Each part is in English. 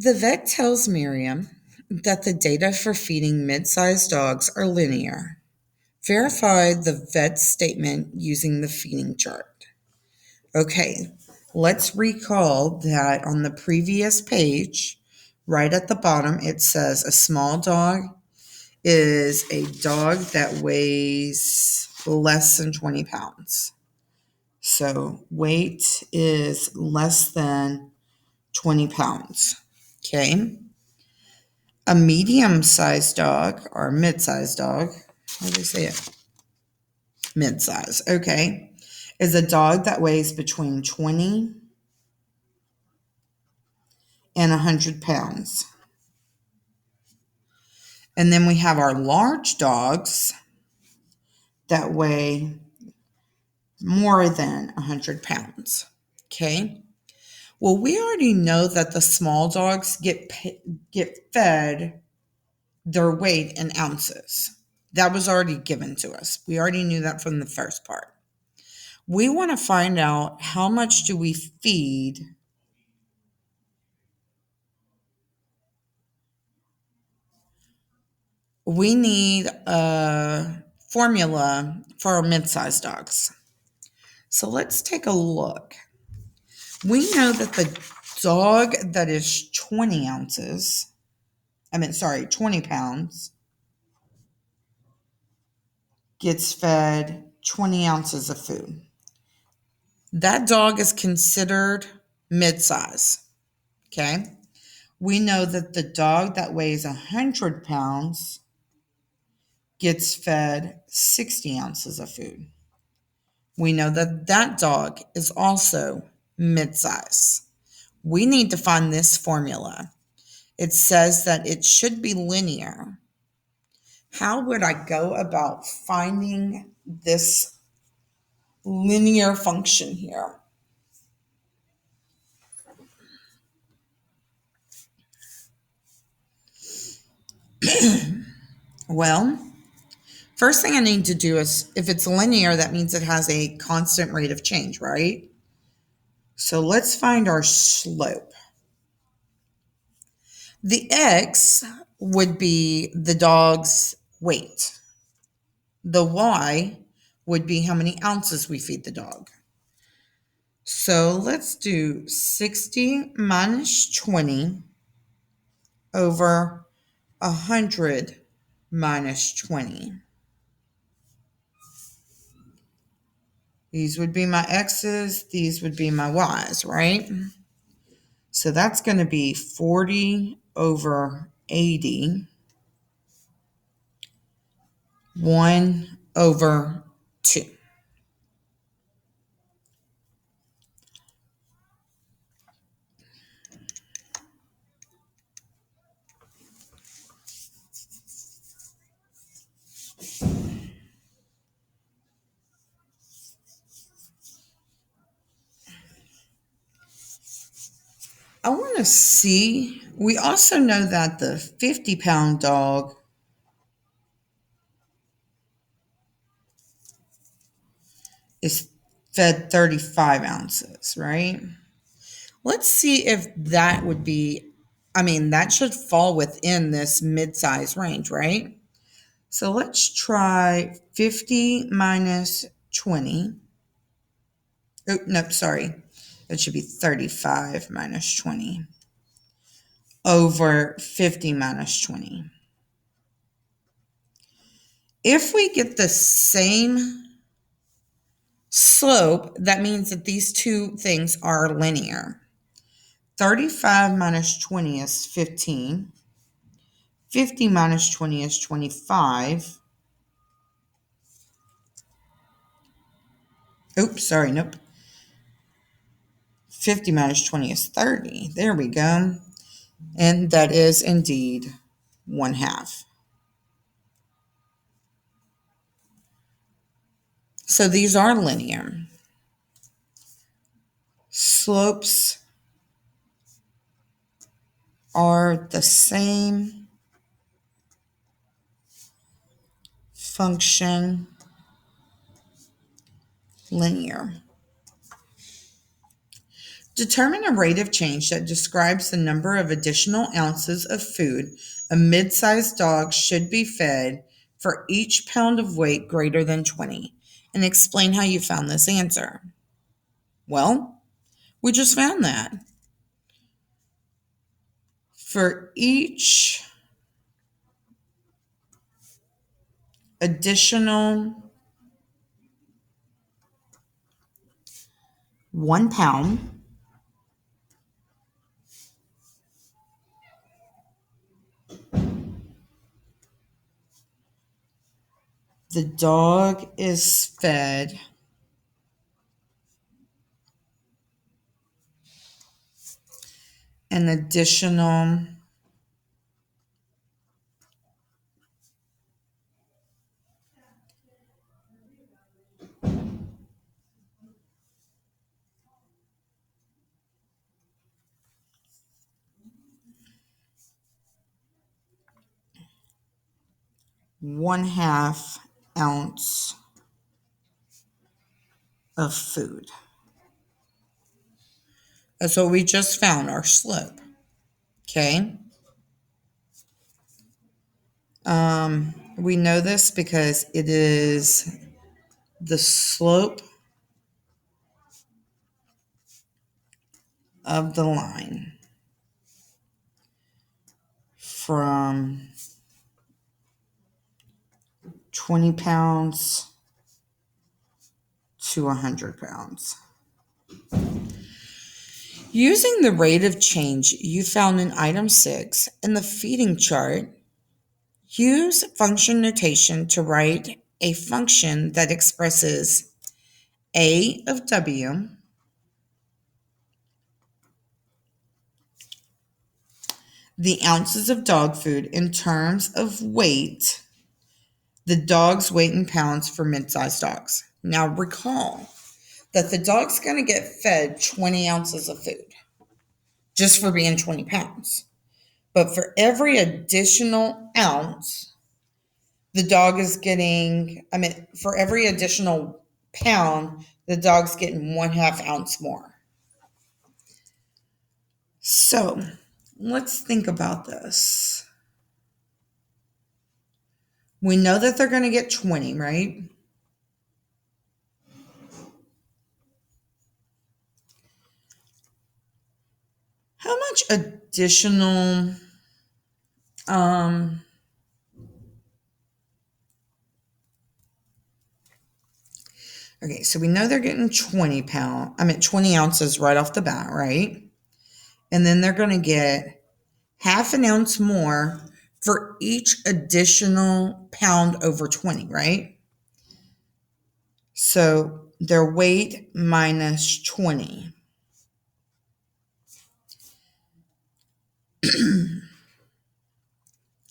The vet tells Miriam that the data for feeding mid-sized dogs are linear. Verify the vet's statement using the feeding chart. Okay, let's recall that on the previous page, right at the bottom, it says a small dog is a dog that weighs less than 20 pounds. So weight is less than 20 pounds. Okay. A medium-sized dog or mid-sized dog, how do they say it? Mid-size, okay, is a dog that weighs between 20 and 100 pounds. And then we have our large dogs that weigh more than 100 pounds. Okay. Well, we already know that the small dogs get fed their weight in ounces. That was already given to us. We already knew that from the first part. We want to find out how much do we feed we need a formula for our mid-sized dogs. So let's take a look. We know that the dog that is 20 pounds, gets fed 20 ounces of food. That dog is considered mid-size. Okay. We know that the dog that weighs 100 pounds gets fed 60 ounces of food. We know that that dog is also mid-size. We need to find this formula. It says that it should be linear. How would I go about finding this linear function here? Well, first thing I need to do is, if it's linear, that means it has a constant rate of change, right? So let's find our slope. The x would be the dog's weight. The y would be how many ounces we feed the dog. So let's do 60 minus 20 over 100 minus 20. These would be my x's, these would be my y's, right? So that's going to be 40 over 80, 1 over 2. I want to see, we also know that the 50-pound dog is fed 35 ounces, right? Let's see if that would be, that should fall within this mid-size range, right? So let's try 50 minus 20. Oh, no, sorry. That should be 35 minus 20 over 50 minus 20. If we get the same slope, that means that these two things are linear. 35 minus 20 is 15. 50 minus 20 is 25. Oops, sorry, nope. 50 minus 20 is 30. There we go. And that is indeed 1/2. So these are linear. Slopes are the same. Function linear. Determine a rate of change that describes the number of additional ounces of food a mid-sized dog should be fed for each pound of weight greater than 20, and explain how you found this answer. Well, we just found that. For each additional 1 pound, the dog is fed an additional 1/2 ounce of food. That's what we just found, our slope. Okay. We know this because it is the slope of the line from 20 pounds to 100 pounds. Using the rate of change you found in item 6 in the feeding chart, use function notation to write a function that expresses A of W the ounces of dog food in terms of weight, the dog's weight in pounds for mid-sized dogs. Now recall that the dog's going to get fed 20 ounces of food just for being 20 pounds. But for every additional ounce, the dog is getting, for every additional pound, the dog's getting 1/2 ounce more. So let's think about this. We know that they're going to get 20, right? How much additional okay, so we know they're getting 20 ounces right off the bat, right? And then they're going to get 1/2 ounce more for each additional pound over 20, right? So their weight minus 20.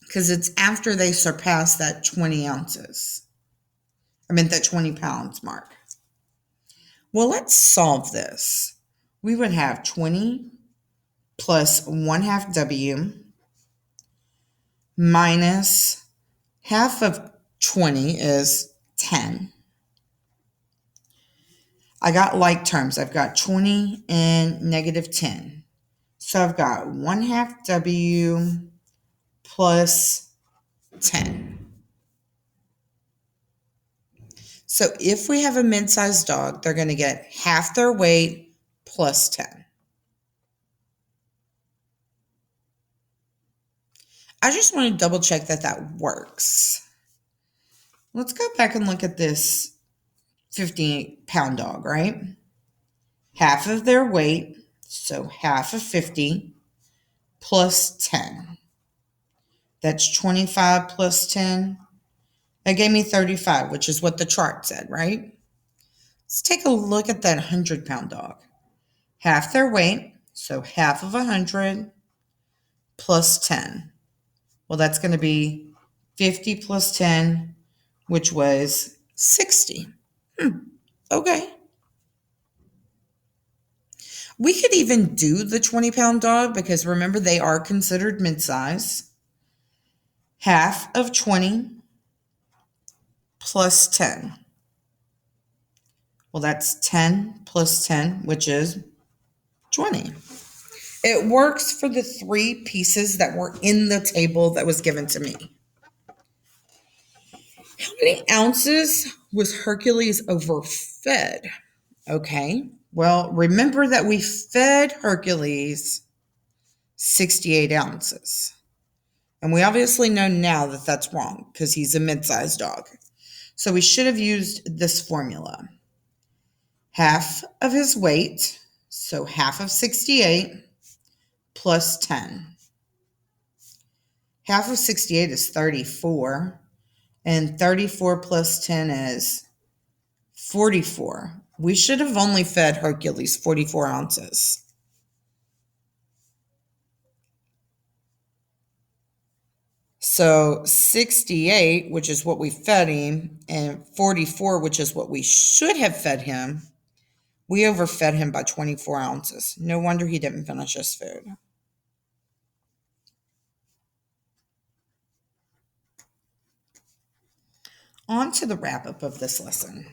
Because it's after they surpass that 20 ounces. That 20 pounds mark. Well, let's solve this. We would have 20 plus 1/2 W minus 1/2 of 20 is 10. I got like terms. I've got 20 and negative 10. So I've got 1/2 W plus 10. So if we have a mid-sized dog, they're going to get 1/2 their weight plus 10. I just want to double check that that works. Let's go back and look at this 58-pound dog, right? 1/2 of their weight, so 1/2 of 50 plus 10. That's 25 plus 10. That gave me 35, which is what the chart said, right? Let's take a look at that 100-pound dog. 1/2 their weight, so 1/2 of 100 plus 10. Well, that's going to be 50 plus 10, which was 60. Okay. We could even do the 20-pound dog because remember, they are considered mid-size. 1/2 of 20 plus 10. Well, that's 10 plus 10, which is 20. It works for the 3 pieces that were in the table that was given to me. How many ounces was Hercules overfed? Okay, well, remember that we fed Hercules 68 ounces. And we obviously know now that that's wrong because he's a mid-sized dog. So we should have used this formula. Half of his weight, so half of 68 plus 10. Half of 68 is 34, and 34 plus 10 is 44. We should have only fed Hercules 44 ounces. So 68, which is what we fed him, and 44, which is what we should have fed him, we overfed him by 24 ounces. No wonder he didn't finish his food. On to the wrap up of this lesson.